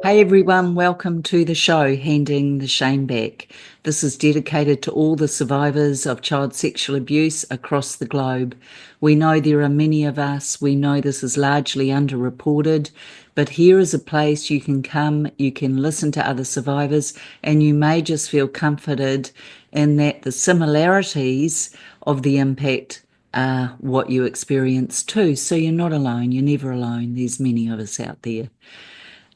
Hey everyone, welcome to the show, Handing the Shame Back. This is dedicated to all the survivors of child sexual abuse across the globe. We know there are many of us, we know this is largely underreported, but here is a place you can come, you can listen to other survivors, and you may just feel comforted in that the similarities of the impact are what you experience too. So you're not alone, you're never alone. There's many of us out there.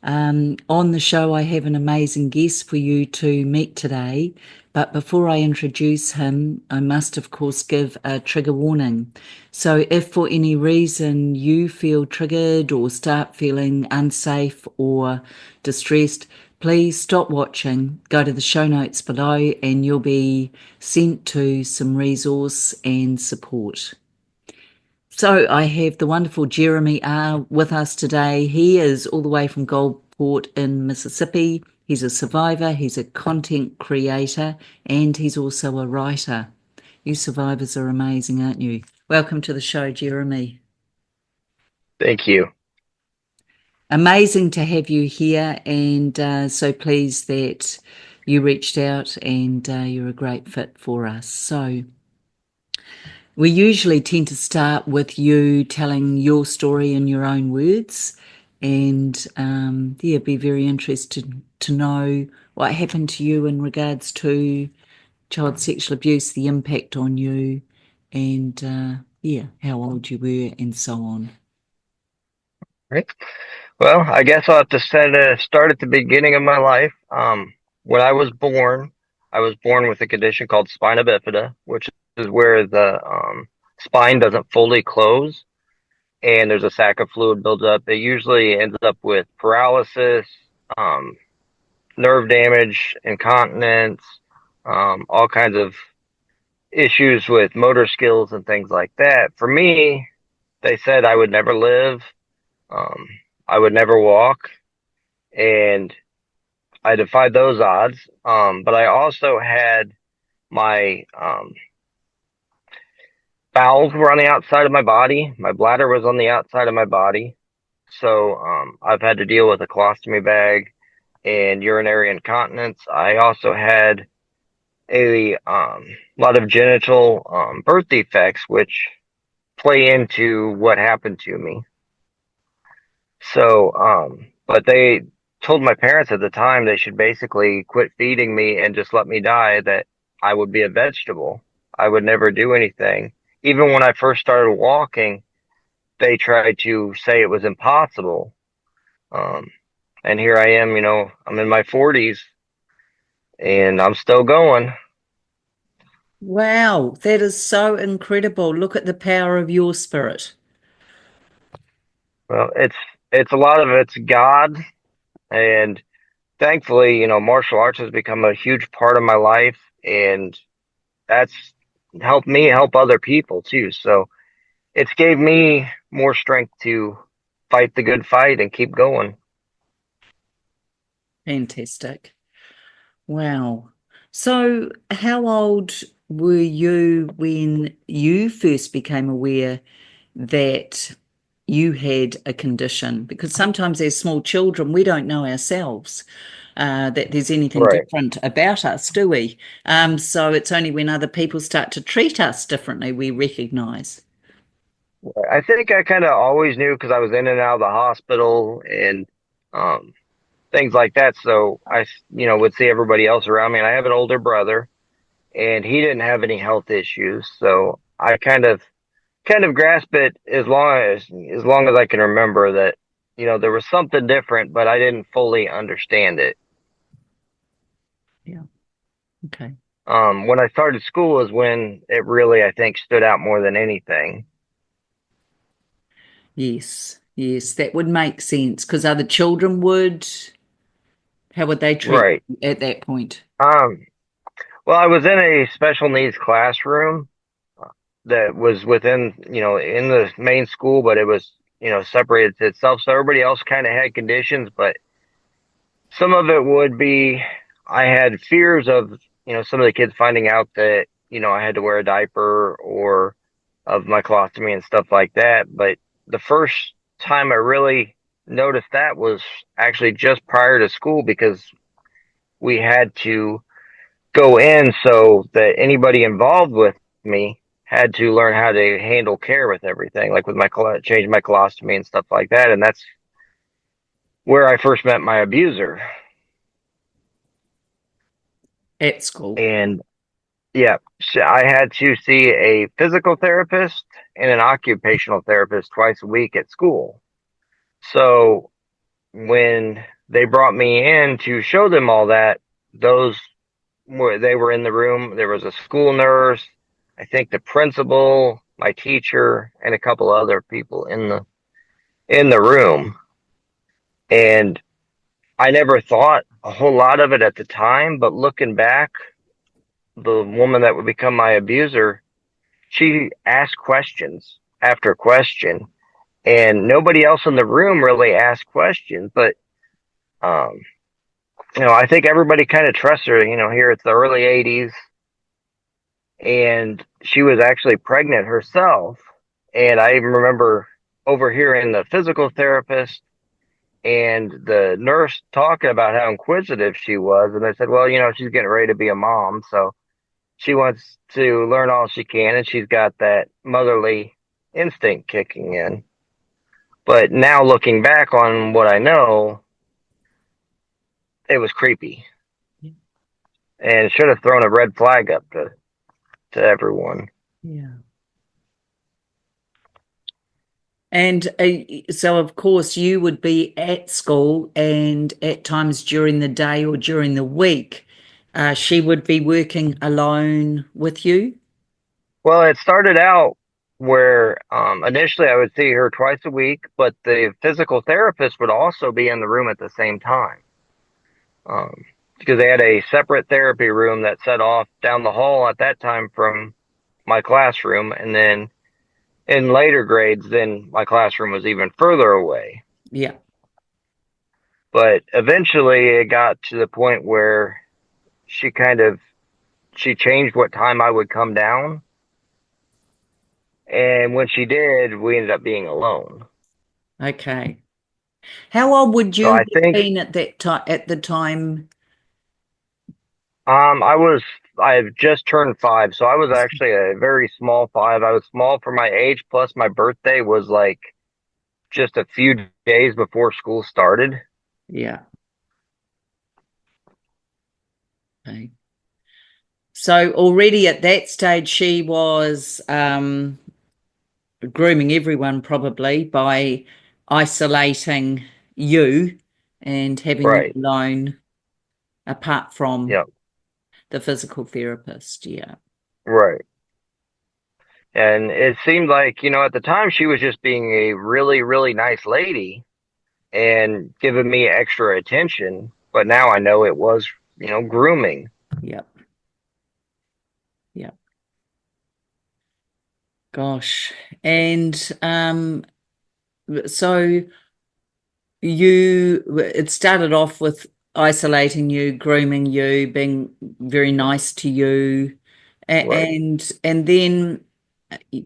On the show, I have an amazing guest for you to meet today. But before I introduce him, I must, of course, give a trigger warning. So if for any reason you feel triggered or start feeling unsafe or distressed, please stop watching, go to the show notes below, and you'll be sent to some resource and support. So I have the wonderful Jeremy R. with us today. He is all the way from Goldport in Mississippi. He's a survivor, he's a content creator, and he's also a writer. You survivors are amazing, aren't you? Welcome to the show, Jeremy. Thank you. Amazing to have you here, and so pleased that you reached out and you're a great fit for us. So we usually tend to start with you telling your story in your own words, and be very interested to know what happened to you in regards to child sexual abuse, the impact on you, and how old you were, and so on. Right. Well, I guess I'll have to start at the beginning of my life. When I was born with a condition called Spina Bifida, which is where the spine doesn't fully close and there's a sac of fluid builds up. It usually ends up with paralysis, um, nerve damage, incontinence, all kinds of issues with motor skills and things like that. For me, they said I would never live. Um, I would never walk, and I defied those odds. But I also had my bowels were on the outside of my body. My bladder was on the outside of my body. So I've had to deal with a colostomy bag and urinary incontinence. I also had a lot of genital birth defects, which play into what happened to me. So, but they told my parents at the time they should basically quit feeding me and just let me die, that I would be a vegetable. I would never do anything. Even when I first started walking, they tried to say it was impossible. Um, and here I am, I'm in my 40s and I'm still going. Wow, that is so incredible. Look at the power of your spirit. Well, it's a lot of it's God, and thankfully, martial arts has become a huge part of my life, and that's helped me help other people too. So it's gave me more strength to fight the good fight and keep going. Fantastic. Wow. So, how old were you when you first became aware that you had a condition? Because sometimes as small children, we don't know ourselves that there's anything Right. different about us, do we? So it's only when other people start to treat us differently we recognize. I think I kind of always knew because I was in and out of the hospital and um, things like that. So I, would see everybody else around me. And I have an older brother, and he didn't have any health issues. So I kind of grasp it as long as I can remember that, there was something different, but I didn't fully understand it. Yeah. Okay. When I started school is when it really, I think, stood out more than anything. Yes. Yes, that would make sense because other children would. How would they treat Right. you at that point? Um, well, I was in a special needs classroom that was within, in the main school, but it was, separated to itself. So everybody else kind of had conditions, but some of it would be, I had fears of, some of the kids finding out that, I had to wear a diaper or of my colostomy and stuff like that. But the first time I really noticed that was actually just prior to school because we had to go in so that anybody involved with me had to learn how to handle care with everything, like with my change my colostomy and stuff like that. And that's where I first met my abuser. At school. And yeah, so I had to see a physical therapist and an occupational therapist twice a week at school. So when they brought me in to show them all that, those they were in the room. There was a school nurse, I think the principal, my teacher, and a couple other people in the room. And I never thought a whole lot of it at the time, but looking back, the woman that would become my abuser, she asked questions after question, and nobody else in the room really asked questions. But um, I think everybody kind of trusts her. Here it's the early '80s, and she was actually pregnant herself. And I remember overhearing the physical therapist and the nurse talking about how inquisitive she was. And they said, well, she's getting ready to be a mom. So she wants to learn all she can. And she's got that motherly instinct kicking in. But now looking back on what I know, it was creepy and should have thrown a red flag up to everyone. Yeah. And so, of course, you would be at school, and at times during the day or during the week, she would be working alone with you. Well, it started out where initially I would see her twice a week, but the physical therapist would also be in the room at the same time because they had a separate therapy room that set off down the hall at that time from my classroom. And then in later grades, then my classroom was even further away. Yeah. But eventually it got to the point where she she changed what time I would come down. And when she did, we ended up being alone. Okay. How old would So you I have think been at that time? At the time, I've just turned 5, so I was actually a very small 5. I was small for my age, plus my birthday was like just a few days before school started. yeah. Okay. So already at that stage, she was grooming everyone probably by isolating you and having you Right. alone apart from Yep. the physical therapist. Yeah. Right. And it seemed like, at the time she was just being a really, really nice lady and giving me extra attention. But now I know it was, grooming. Yep. Yep. Gosh. And so it started off with isolating you, grooming you, being very nice to you, Right. and then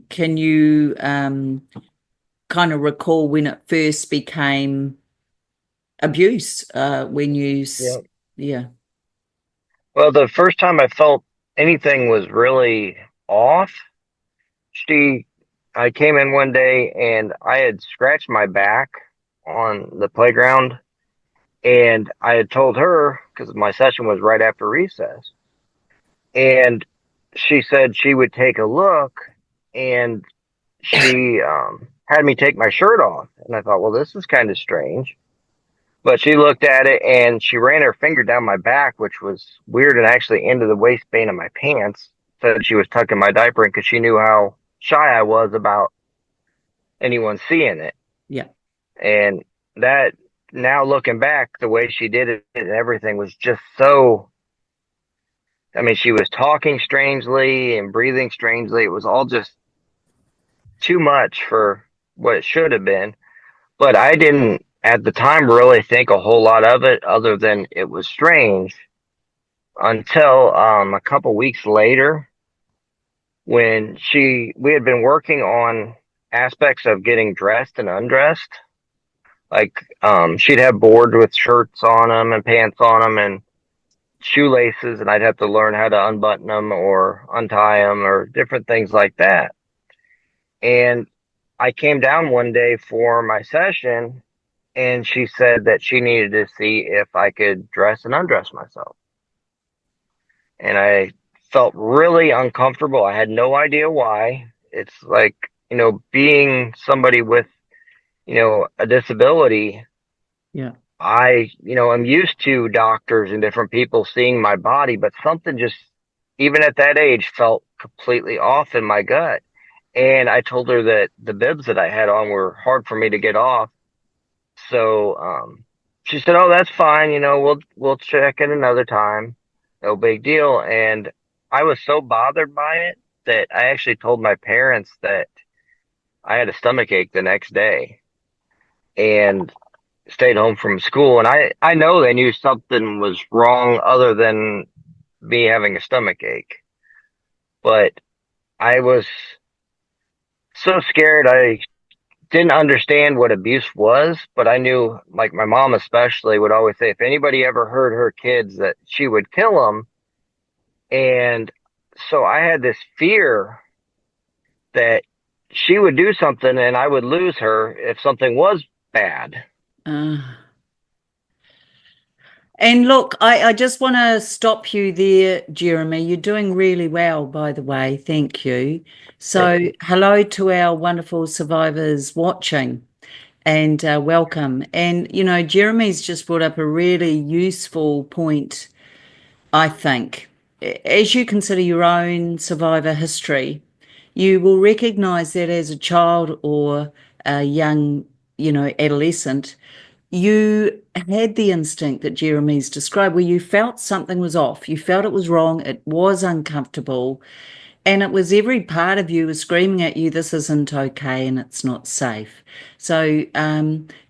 can you kind of recall when it first became abuse? When Yeah. yeah, Well, the first time I felt anything was really off, she, I came in one day and I had scratched my back on the playground, and I had told her because my session was right after recess, and she said she would take a look, and she had me take my shirt off, and I thought, well, this is kind of strange. But she looked at it and she ran her finger down my back, which was weird and actually into the waistband of my pants. Said she was tucking my diaper in because she knew how shy I was about anyone seeing it. yeah, And that, now looking back, the way she did it and everything was just so. I mean, she was talking strangely and breathing strangely. It was all just too much for what it should have been. But I didn't at the time really think a whole lot of it other than it was strange until a couple weeks later when we had been working on aspects of getting dressed and undressed She'd have boards with shirts on them and pants on them and shoelaces, and I'd have to learn how to unbutton them or untie them or different things like that. And I came down one day for my session, and she said that she needed to see if I could dress and undress myself. And I felt really uncomfortable. I had no idea why. It's like, being somebody with, a disability, Yeah. I'm used to doctors and different people seeing my body, but something just, even at that age, felt completely off in my gut. And I told her that the bibs that I had on were hard for me to get off. So, she said, "Oh, that's fine. We'll check in another time. No big deal." And I was so bothered by it that I actually told my parents that I had a stomach ache the next day and stayed home from school. And I know they knew something was wrong other than me having a stomach ache, but I was so scared. I didn't understand what abuse was, but I knew, like my mom especially would always say, if anybody ever hurt her kids, that she would kill them. And so I had this fear that she would do something and I would lose her if something was bad. Uh, and look, I just want to stop you there, Jeremy. You're doing really well, by the way. Thank you. Thank So, you. hello to our wonderful survivors watching, and welcome. And, Jeremy's just brought up a really useful point, I think. As you consider your own survivor history, you will recognize that as a child or a young, adolescent, you had the instinct that Jeremy's described where you felt something was off. You felt it was wrong. It was uncomfortable. And it was every part of you was screaming at you, this isn't okay and it's not safe. So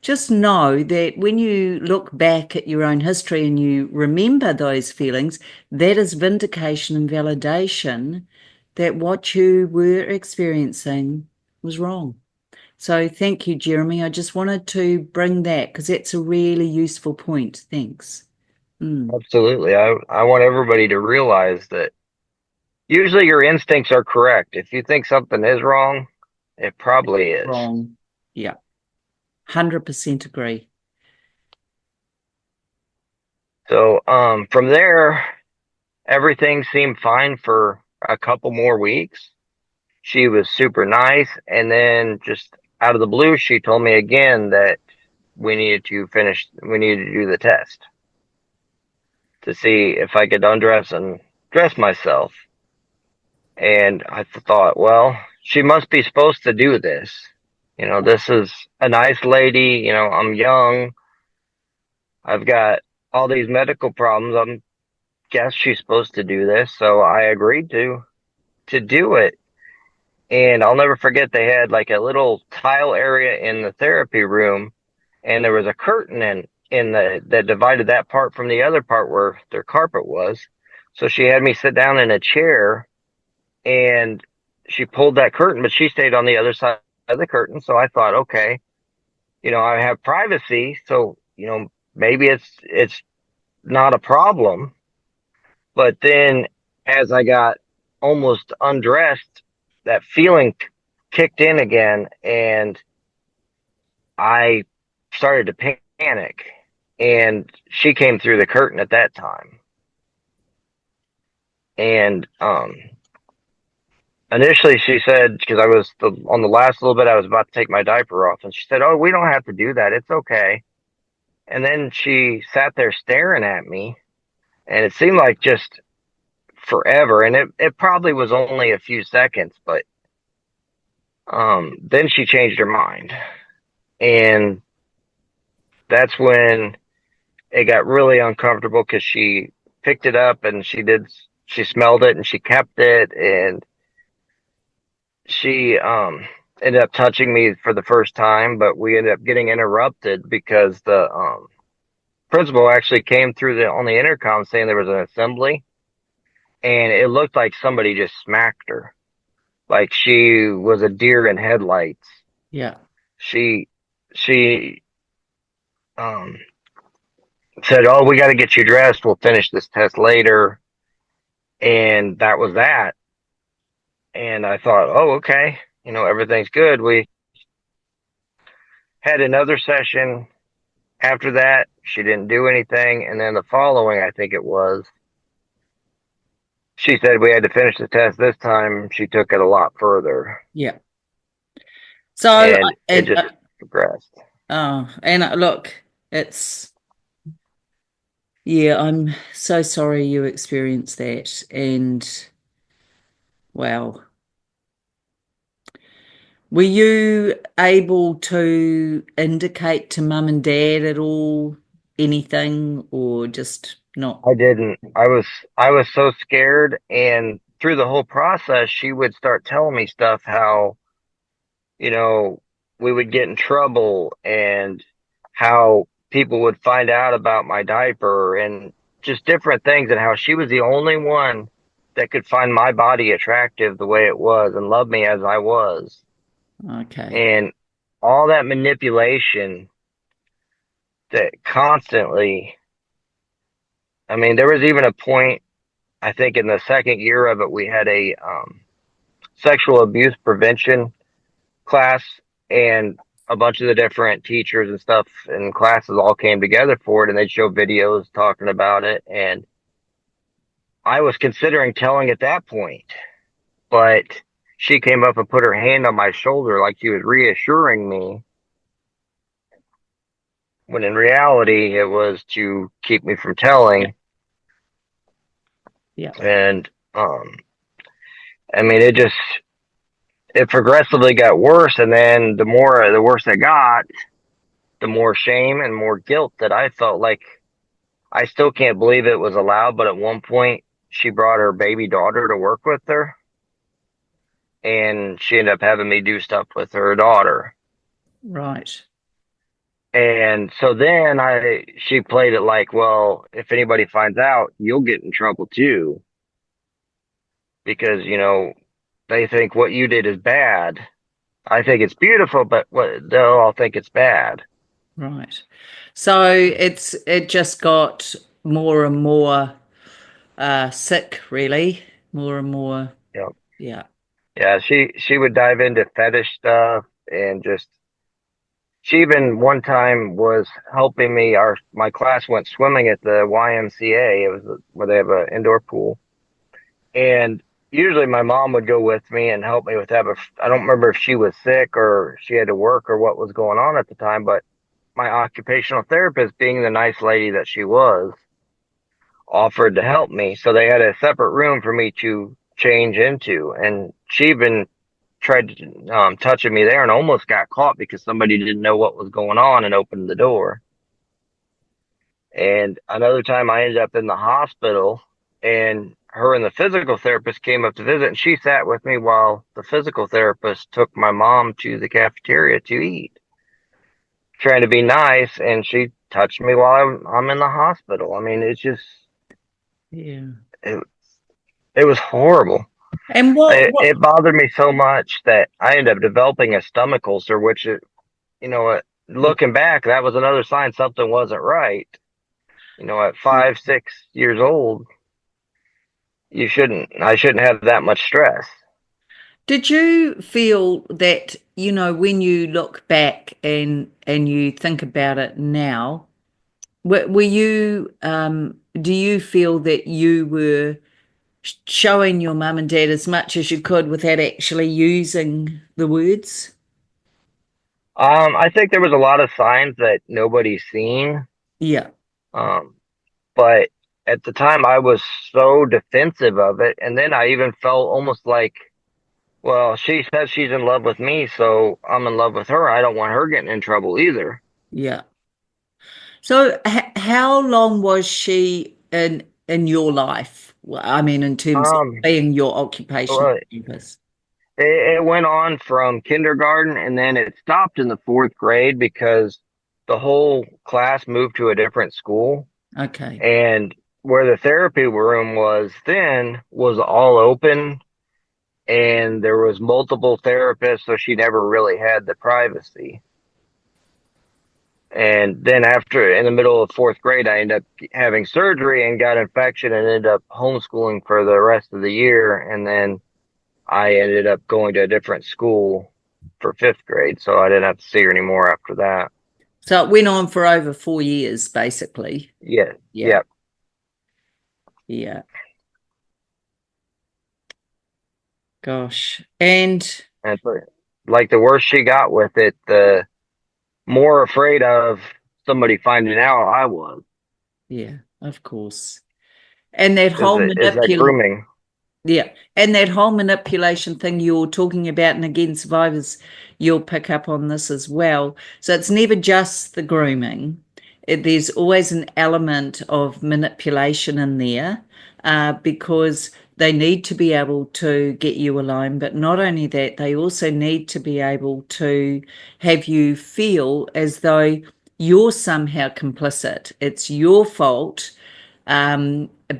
just know that when you look back at your own history and you remember those feelings, that is vindication and validation that what you were experiencing was wrong. So thank you, Jeremy. I just wanted to bring that because that's a really useful point. Thanks. Mm. Absolutely. I want everybody to realize that usually your instincts are correct. If you think something is wrong, it probably is. Wrong. Yeah, 100% agree. So, from there, everything seemed fine for a couple more weeks. She was super nice. And then just out of the blue, she told me again that we needed to do the test to see if I could undress and dress myself. And I thought, well, she must be supposed to do this. This is a nice lady. I'm young. I've got all these medical problems. I guess she's supposed to do this. So I agreed to do it. And I'll never forget they had like a little tile area in the therapy room, and there was a curtain in the that divided that part from the other part where their carpet was. So she had me sit down in a chair, and she pulled that curtain, but she stayed on the other side of the curtain. So I thought, okay, I have privacy, so maybe it's not a problem. But then as I got almost undressed, that feeling kicked in again, and I started to panic. And she came through the curtain at that time. And initially she said, because I was on the last little bit, I was about to take my diaper off, and she said, "Oh, we don't have to do that. It's okay." And then she sat there staring at me, and it seemed like just forever. And it probably was only a few seconds, but then she changed her mind. And that's when it got really uncomfortable because she picked it up and she smelled it and she kept it, and she ended up touching me for the first time, but we ended up getting interrupted because the principal actually came through on the intercom saying there was an assembly, and it looked like somebody just smacked her, like she was a deer in headlights. Yeah. She um, said, "Oh, we got to get you dressed. We'll finish this test later." And that was that. And I thought, "Oh, okay. Everything's good." We had another session after that. She didn't do anything. And then the following, I think it was, she said we had to finish the test this time. She took it a lot further, Yeah. So, and it just progressed. look, it's, yeah, I'm so sorry you experienced that. And wow. Were you able to indicate to mum and dad at all anything or just not? I didn't. I was so scared, and through the whole process, she would start telling me stuff how, you know, we would get in trouble and how people would find out about my diaper and just different things, and how she was the only one that could find my body attractive the way it was and love me as I was. Okay. And all that manipulation that constantly, I mean, there was even a point, I think in the second year of it, we had a sexual abuse prevention class, and a bunch of the different teachers and stuff and classes all came together for it, and they'd show videos talking about it. And I was considering telling at that point, but she came up and put her hand on my shoulder like she was reassuring me, when in reality it was to keep me from Yeah. telling. Yeah. And I mean, it progressively got worse, and then the worse it got, the more shame and more guilt that I felt. Like, I still can't believe it was allowed, but at one point she brought her baby daughter to work with her, and she ended up having me do stuff with her daughter. Right. And so then she played it like, well, if anybody finds out, you'll get in trouble too, because, they think what you did is bad. I think it's beautiful, but they'll all think it's bad. Right. So it just got more and more sick, really. More and more. You know, Yeah. yeah, she would dive into fetish stuff, and just, she even one time was helping me. My class went swimming at the YMCA. It was where they have an indoor pool, and usually my mom would go with me and help me with that. But I don't remember if she was sick or she had to work or what was going on at the time. But my occupational therapist, being the nice lady that she was, offered to help me. So they had a separate room for me to change into, and she even tried to touching me there and almost got caught because somebody didn't know what was going on and opened the door. And another time I ended up in the hospital, and her and the physical therapist came up to visit, and she sat with me while the physical therapist took my mom to the cafeteria to eat, trying to be nice, and she touched me while I'm in the hospital. I mean, Yeah. it, it was horrible. And It bothered me so much that I ended up developing a stomach ulcer, which, looking back, that was another sign something wasn't right. At 5, 6 years old, I shouldn't have that much stress. did you feel that, when you look back and you think about it now, were you do you feel that you were showing your mum and dad as much as you could without actually using the words? I think there was a lot of signs that nobody's seen. Yeah. Um, but at the time I was so defensive of it. And then I even felt almost like, well, she says she's in love with me, so I'm in love with her. I don't want her getting in trouble either. Yeah. So how long was she in your life? Well, I mean, in terms of Um, being your occupational well, therapist. it went on from kindergarten, and then it stopped in the fourth grade because the whole class moved to a different school. Okay. And where the therapy room was then was all open, and there was multiple therapists, so she never really had the privacy. And then after, in the middle of fourth grade, I ended up having surgery and got infection and ended up homeschooling for the rest of the year. And then I ended up going to a different school for fifth grade, so I didn't have to see her anymore after that. So it went on for over 4 years, basically. Yeah, Yeah, yeah. yeah. Gosh. And And so, like the worse she got with it, the more afraid of somebody finding out I was. yeah, of course. And that Is whole it is that manipul grooming? Yeah. And that whole manipulation thing you're talking about, and again, survivors, you'll pick up on this as well. So it's never just the grooming. There's always an element of manipulation in there, because they need to be able to get you alone. But not only that, they also need to be able to have you feel as though you're somehow complicit. It's your fault,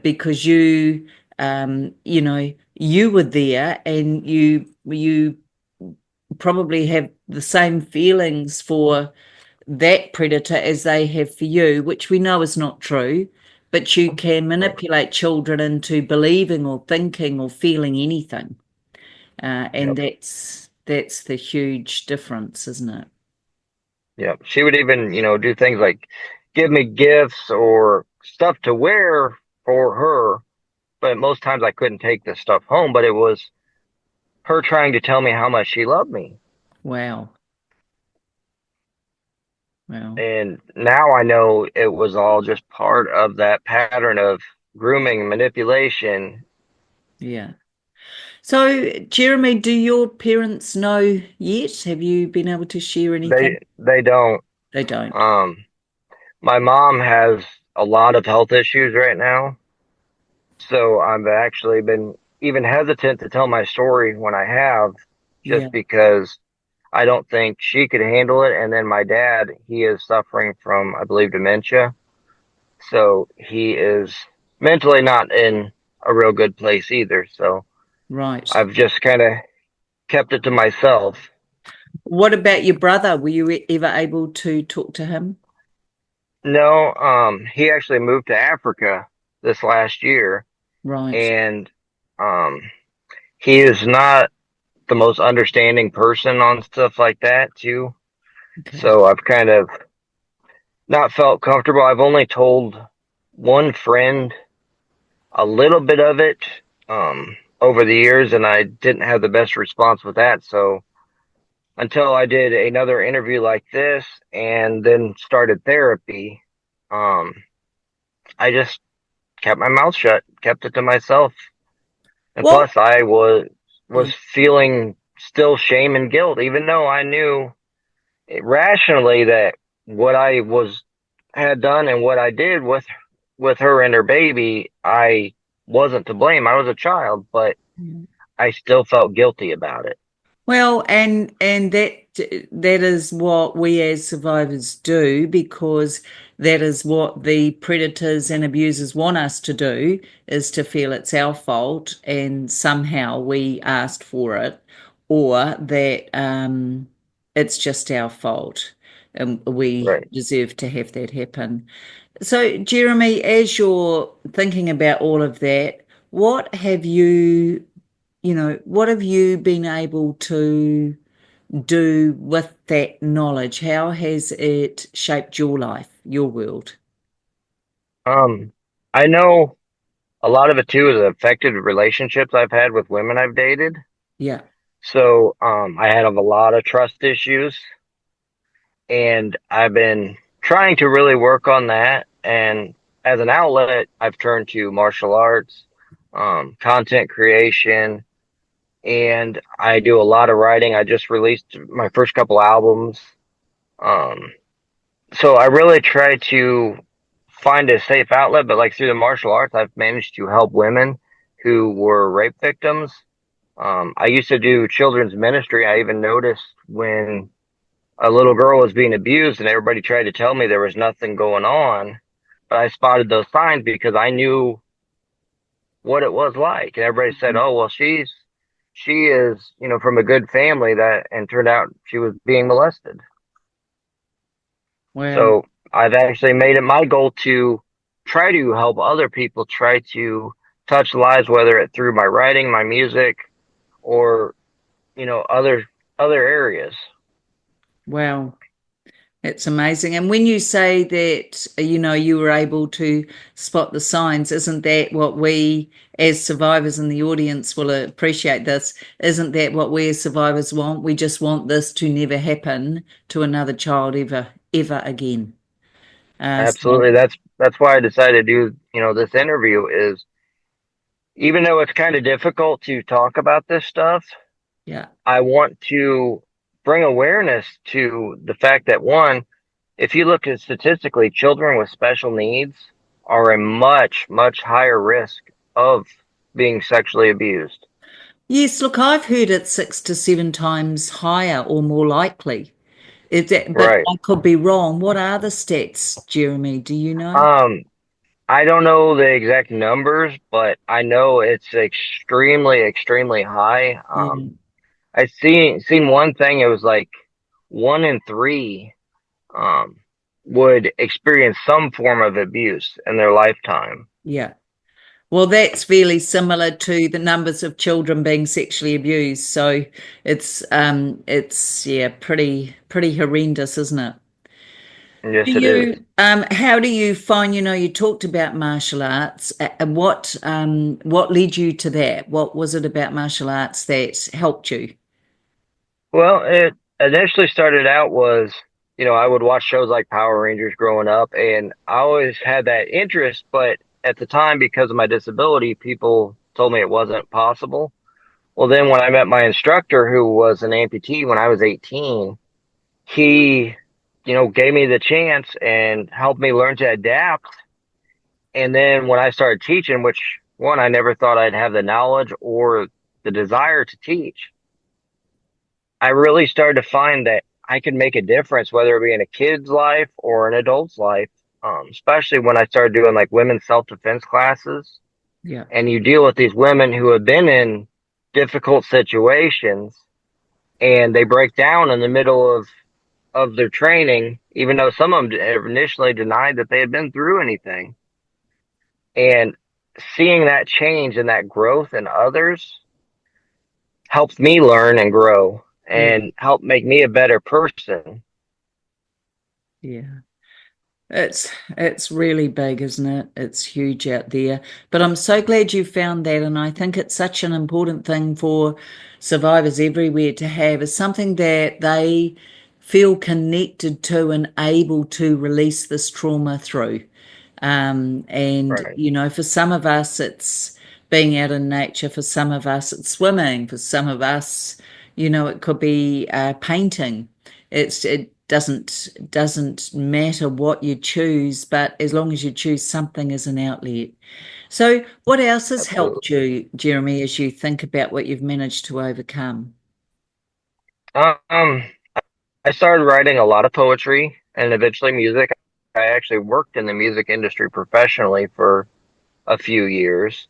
because you were there, and you probably have the same feelings for that predator as they have for you, which we know is not true. But you can Right. manipulate children into believing or thinking or feeling anything, and Yep. that's the huge difference, isn't it? Yep. She would even, do things like give me gifts or stuff to wear for her, but most times I couldn't take this stuff home, but it was her trying to tell me how much she loved me. Wow. Wow. And now I know it was all just part of that pattern of grooming, manipulation. Yeah. So, Jeremy, do your parents know yet? Have you been able to share anything? They don't. They don't. Um, my mom has a lot of health issues right now, so I've actually been even hesitant to tell my story when I have, Yeah, just because I don't think she could handle it. And then my dad, he is suffering from, I believe, dementia, so he is mentally not in a real good place either. So right. I've just kind of kept it to myself. What about your brother? Were you ever able to talk to him? No, he actually moved to Africa this last year, Right. and um, he is not the most understanding person on stuff like that too. Okay. So I've kind of not felt comfortable. I've only told one friend a little bit of it over the years, and I didn't have the best response with that. So until I did another interview like this and then started therapy, um, I just kept my mouth shut, kept it to myself. And Well, plus, I yeah, was feeling still shame and guilt, even though I knew rationally that what I was had done and what I did with her and her baby, I wasn't to blame. I was a child, but yeah. I still felt guilty about it. Well, and that is what we as survivors do, because that is what the predators and abusers want us to do, is to feel it's our fault and somehow we asked for it, or that it's just our fault and we Right. deserve to have that happen. So, Jeremy, as you're thinking about all of that, what have what have you been able to do with that knowledge? How has it shaped your life, your world? Um, I know a lot of it too is affected relationships I've had with women I've dated. Yeah, So, I had a lot of trust issues, and I've been trying to really work on that. And as an outlet, I've turned to martial arts, content creation, and I do a lot of writing. I just released my first couple albums. Um, so I really try to find a safe outlet, but like through the martial arts, I've managed to help women who were rape victims. I used to do children's ministry. I even noticed when a little girl was being abused and everybody tried to tell me there was nothing going on, but I spotted those signs because I knew what it was like. And everybody said, "Oh, well, she is, from a good family," that, and turned out she was being molested. Wow. So I've actually made it my goal to try to help other people try to touch lives, whether it through my writing, my music, or other areas. Wow. It's amazing. And when you say that, you were able to spot the signs, isn't that what we as survivors in the audience will appreciate this? Isn't that what we as survivors want? We just want this to never happen to another child ever, ever again. So, Absolutely. That's why I decided to do, this interview is even though it's kind of difficult to talk about this stuff, yeah. I want to bring awareness to the fact that one, if you look at statistically, children with special needs are a much, much higher risk of being sexually abused. Yes, look, I've heard it 6 to 7 times higher or more likely. But Right. I could be wrong. What are the stats, Jeremy? Do you know? Um, I don't know the exact numbers, but I know it's extremely, extremely high. Yeah. I seen one thing. It was like 1 in 3 um, would experience some form of abuse in their lifetime. Yeah. Well, that's fairly similar to the numbers of children being sexually abused. So it's yeah, pretty horrendous, isn't it? Do Yes, it is. you how do you find, you talked about martial arts, and what led you to that? What was it about martial arts that helped you? Well, it initially started out was, I would watch shows like Power Rangers growing up, and I always had that interest, but at the time, because of my disability, people told me it wasn't possible. Well, then when I met my instructor, who was an amputee when I was 18, he, gave me the chance and helped me learn to adapt. And then when I started teaching, which one, I never thought I'd have the knowledge or the desire to teach, I really started to find that I could make a difference, whether it be in a kid's life or an adult's life. Especially when I started doing like women's self-defense classes, Yeah. and you deal with these women who have been in difficult situations, and they break down in the middle of their training, even though some of them initially denied that they had been through anything. And seeing that change and that growth in others helped me learn and grow Yeah. and help make me a better person. Yeah. It's really big, isn't it? It's huge out there. But I'm so glad you found that, and I think it's such an important thing for survivors everywhere to have, is something that they feel connected to and able to release this trauma through. And Right. for some of us, it's being out in nature. For some of us, it's swimming. For some of us, it could be painting. It doesn't matter what you choose, but as long as you choose something as an outlet. So, what else has helped Absolutely. you, Jeremy, as you think about what you've managed to overcome? Um, I started writing a lot of poetry and eventually music. I actually worked in the music industry professionally for a few years.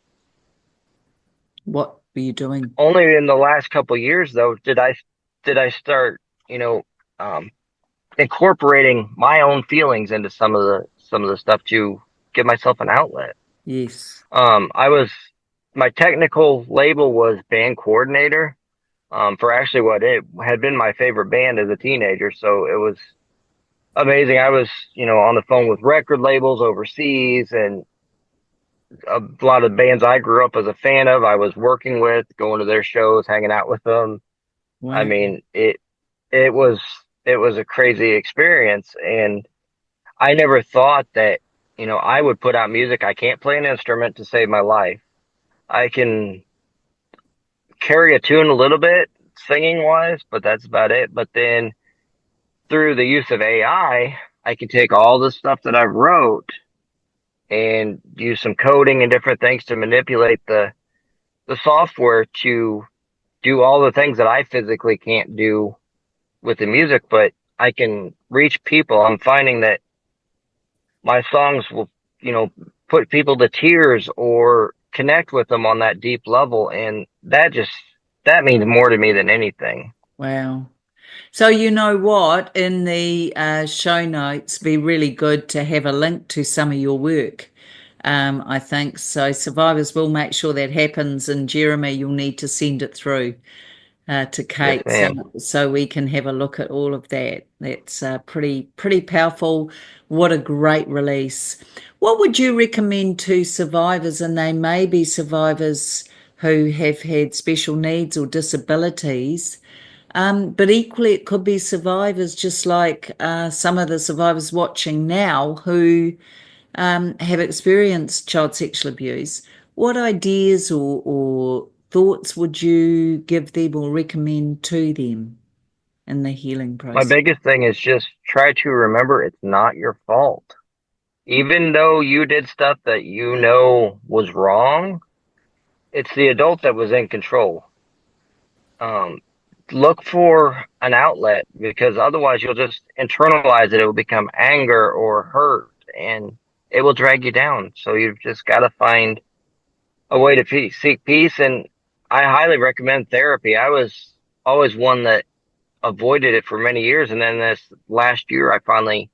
What were you doing? Only in the last couple years, though, did I start, you know, um, incorporating my own feelings into some of the stuff to give myself an outlet. Yes. I was my technical label was band coordinator, for actually what it had been my favorite band as a teenager. So it was amazing. I was, on the phone with record labels overseas and a lot of bands I grew up as a fan of, I was working with, going to their shows, hanging out with them. I Wow. mean, it was it was a crazy experience, and I never thought that, I would put out music. I can't play an instrument to save my life. I can carry a tune a little bit singing wise, but that's about it. But then through the use of I can take all the stuff that I wrote and use some coding and different things to manipulate the software to do all the things that I physically can't do with the music, but I can reach people. I'm finding that my songs will, you know, put people to tears or connect with them on that deep level. And that means more to me than anything. Wow. So you know what? In the show notes, be really good to have a link to some of your work. I think so. Survivors will make sure that happens, and Jeremy, you'll need to send it through to Yes, Kate, ma'am. so we can have a look at all of that. That's pretty powerful. What a great release. What would you recommend to survivors, and they may be survivors who have had special needs or disabilities, but equally it could be survivors just like some of the survivors watching now who have experienced child sexual abuse. What ideas or thoughts would you give them or recommend to them in the healing My process? biggest thing is just try to remember it's not your fault. Even though you did stuff that you know was wrong, it's the adult that was in control. Um, look for an outlet because otherwise you'll just internalize it. It will become anger or hurt and it will drag you down. So you've just got to find a way to seek peace. And I highly recommend therapy. I was always one that avoided it for many years. And then this last year, I finally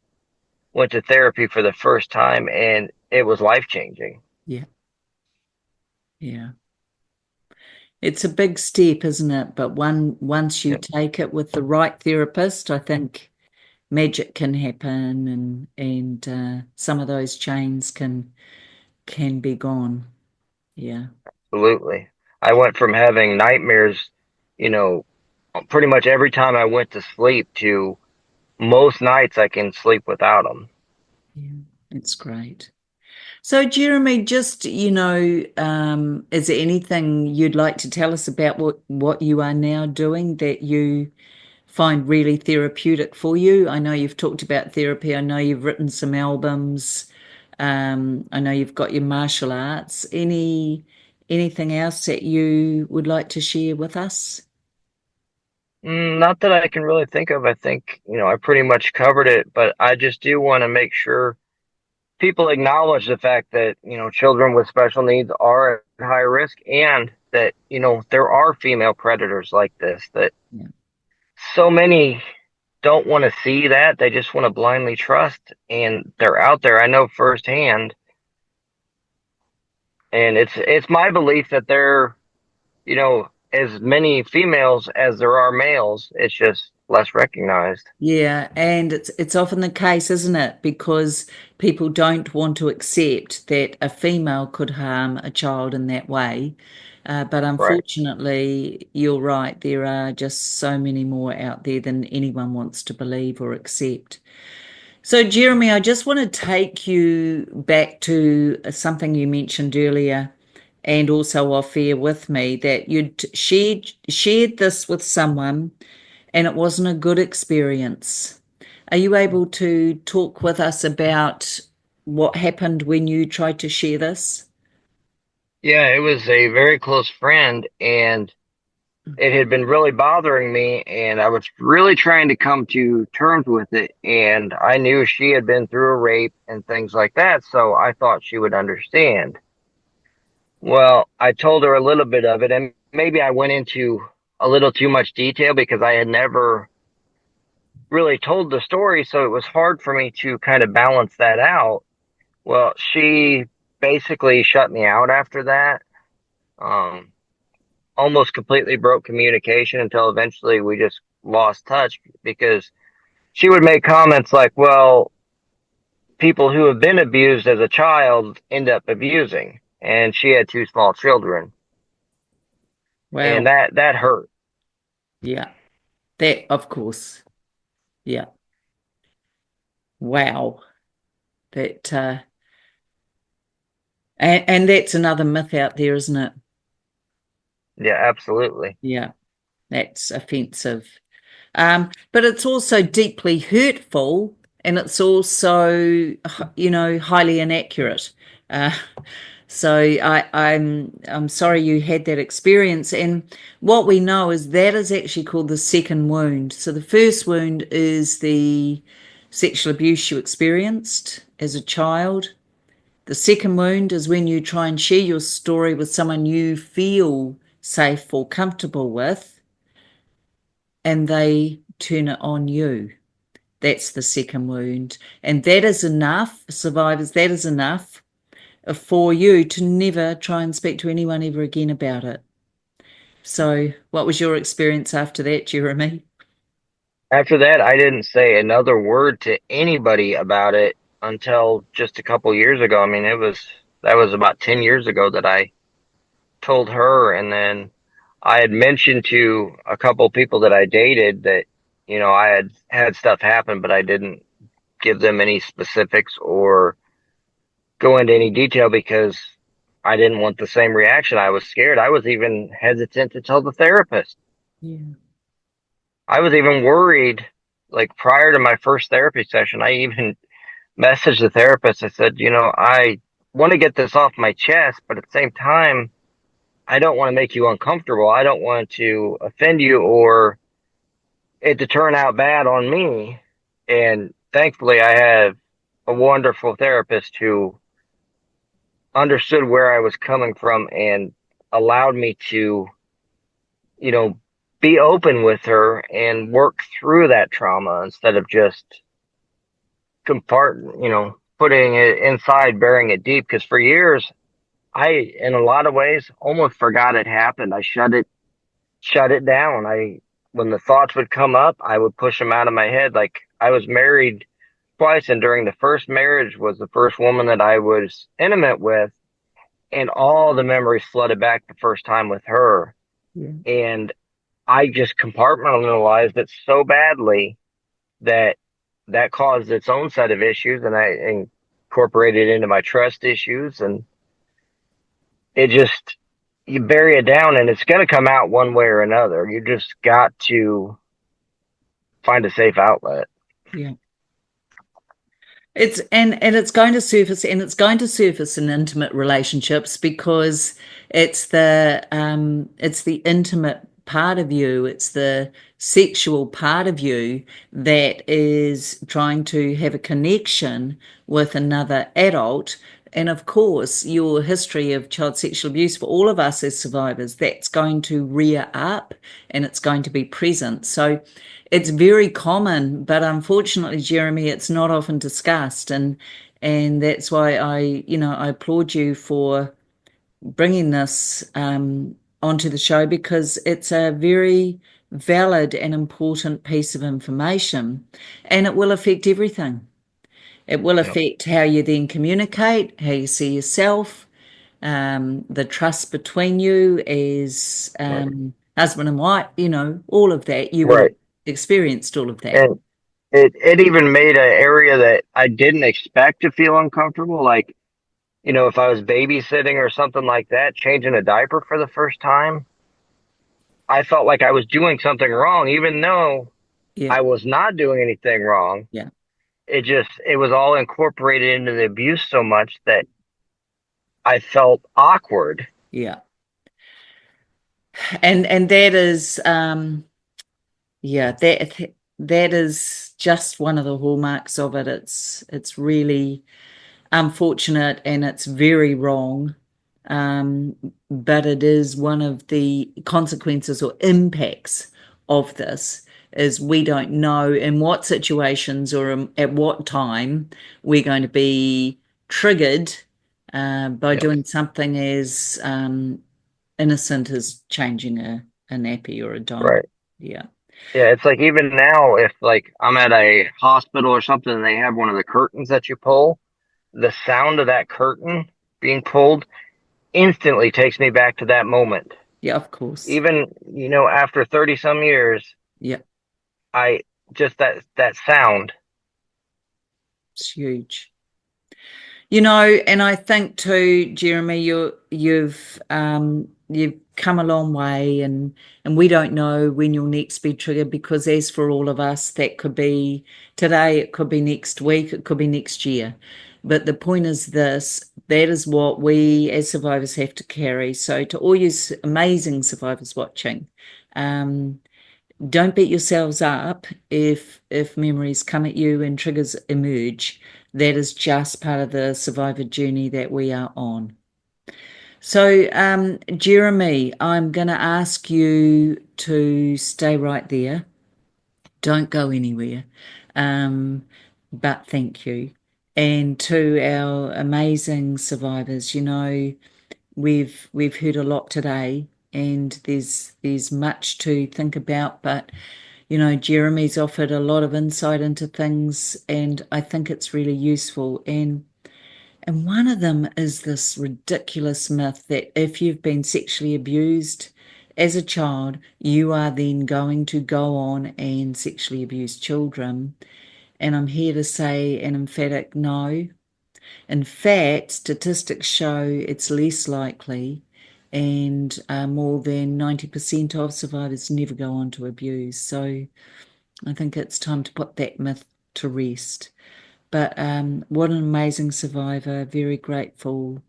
went to therapy for the first time and it was life changing. Yeah, yeah. It's a big step, isn't it? But once you Yep, take it with the right therapist, I think magic can happen, and some of those chains can be gone. Yeah. absolutely. I went from having nightmares, you know, pretty much every time I went to sleep to most nights I can sleep without them. Yeah, it's great. So, Jeremy, just, is there anything you'd like to tell us about what you are now doing that you find really therapeutic for you? I know you've talked about therapy. I know you've written some albums. I know you've got your martial arts. Anything else that you would like to share with us? Not that I can really think of. I think, I pretty much covered it, but I just do want to make sure people acknowledge the fact that, children with special needs are at high risk and that, there are female predators like this, that Yeah. so many don't want to see that. They just want to blindly trust and they're out there. I know firsthand. And it's my belief that there, as many females as there are males. It's just less recognized. Yeah, and it's often the case, isn't it? Because people don't want to accept that a female could harm a child in that way. But Right. unfortunately, you're right. There are just so many more out there than anyone wants to believe or accept. So, Jeremy, I just want to take you back to something you mentioned earlier and also off air with me that you'd shared this with someone and it wasn't a good experience. Are you able to talk with us about what happened when you tried to share this? Yeah, it was a very close friend and it had been really bothering me and I was really trying to come to terms with it and I knew she had been through a rape and things like that, so I thought she would understand. Well, I told her a little bit of it and maybe I went into a little too much detail because I had never really told the story, so it was hard for me to kind of balance that out. Well, she basically shut me out after that. Um, Almost completely broke communication until eventually we just lost touch because she would make comments like, well, people who have been abused as a child end up abusing. And she had two small children. And Wow. that hurt. Yeah. That, of course. Yeah. Wow. That and that's another myth out there, isn't it? Yeah, absolutely. Yeah. That's offensive. But it's also deeply hurtful and it's also, highly inaccurate. Uh, so I'm sorry you had that experience. And what we know is that is actually called the second wound. So the first wound is the sexual abuse you experienced as a child. The second wound is when you try and share your story with someone you feel safe or comfortable with and they turn it on you. That's the second wound. And that is enough, survivors, that is enough for you to never try and speak to anyone ever again about it. So what was your experience after that, Jeremy? After that, I didn't say another word to anybody about it until just a couple years ago. I mean, that was about 10 years ago that I told her. And then I had mentioned to a couple people that I dated that, I had had stuff happen, but I didn't give them any specifics or go into any detail because I didn't want the same reaction. I was scared. I was even hesitant to tell the therapist. Yeah. I was even worried, like prior to my first therapy session, I even messaged the therapist. I said, I want to get this off my chest, but at the same time, I don't want to make you uncomfortable. I don't want to offend you or it to turn out bad on me. And thankfully, I have a wonderful therapist who understood where I was coming from and allowed me to, you know, be open with her and work through that trauma instead of just putting it inside, burying it deep. Because for years, I, in a lot of ways, almost forgot it happened. I shut it down. When the thoughts would come up, I would push them out of my head. Like I was married twice, and during the first marriage was the first woman that I was intimate with, and all the memories flooded back the first time with her. Yeah. And I just compartmentalized it so badly that that caused its own set of issues, and I incorporated it into my trust issues, and it just you bury it down, and it's going to come out one way or another. You just got to find a safe outlet. Yeah. It's going to surface, and it's going to surface in intimate relationships because it's the intimate part of you, it's the sexual part of you that is trying to have a connection with another adult. And of course, your history of child sexual abuse for all of us as survivors, that's going to rear up and it's going to be present. So it's very common, but unfortunately, Jeremy, it's not often discussed. And that's why I applaud you for bringing this onto the show because it's a very valid and important piece of information, and it will affect everything. It will Yep. affect how you then communicate, how you see yourself, the trust between you as Right. husband and wife, all of that. You will have Right. experienced all of that. And it even made an area that I didn't expect to feel uncomfortable. Like, if I was babysitting or something like that, changing a diaper for the first time, I felt like I was doing something wrong, even though Yeah, I was not doing anything wrong. yeah, It was all incorporated into the abuse so much that I felt awkward. yeah. And that is yeah, that is just one of the hallmarks of it. It's really unfortunate and it's very wrong. But it is one of the consequences or impacts of this is we don't know in what situations or at what time we're going to be triggered by Yep. doing something as innocent as changing a nappy or a diaper. Right. Yeah. Yeah, it's like even now, if like I'm at a hospital or something and they have one of the curtains that you pull, the sound of that curtain being pulled instantly takes me back to that moment. Yeah, of course. Even, after 30 some years, Yeah, I just that sound. it's huge. And I think too, Jeremy, you've come a long way, and we don't know when you'll next be triggered because, as for all of us, that could be today, it could be next week, it could be next year. But the point is this: that is what we as survivors have to carry. So, to all you amazing survivors watching, um, don't beat yourselves up if memories come at you and triggers emerge. That is just part of the survivor journey that we are on. So, Jeremy, I'm going to ask you to stay right there. Don't go anywhere. Um, but thank you. And to our amazing survivors, we've heard a lot today, and there's much to think about, but Jeremy's offered a lot of insight into things, and I think it's really useful. And one of them is this ridiculous myth that if you've been sexually abused as a child, you are then going to go on and sexually abuse children. And I'm here to say an emphatic no. In fact, statistics show it's less likely, and more than 90% of survivors never go on to abuse. So I think it's time to put that myth to rest. But what an amazing survivor. Very grateful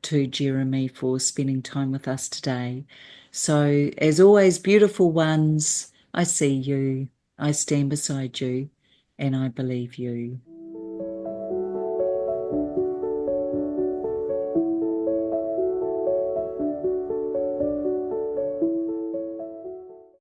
to Jeremy for spending time with us today. So, as always, beautiful ones, I see you, I stand beside you, and I believe you.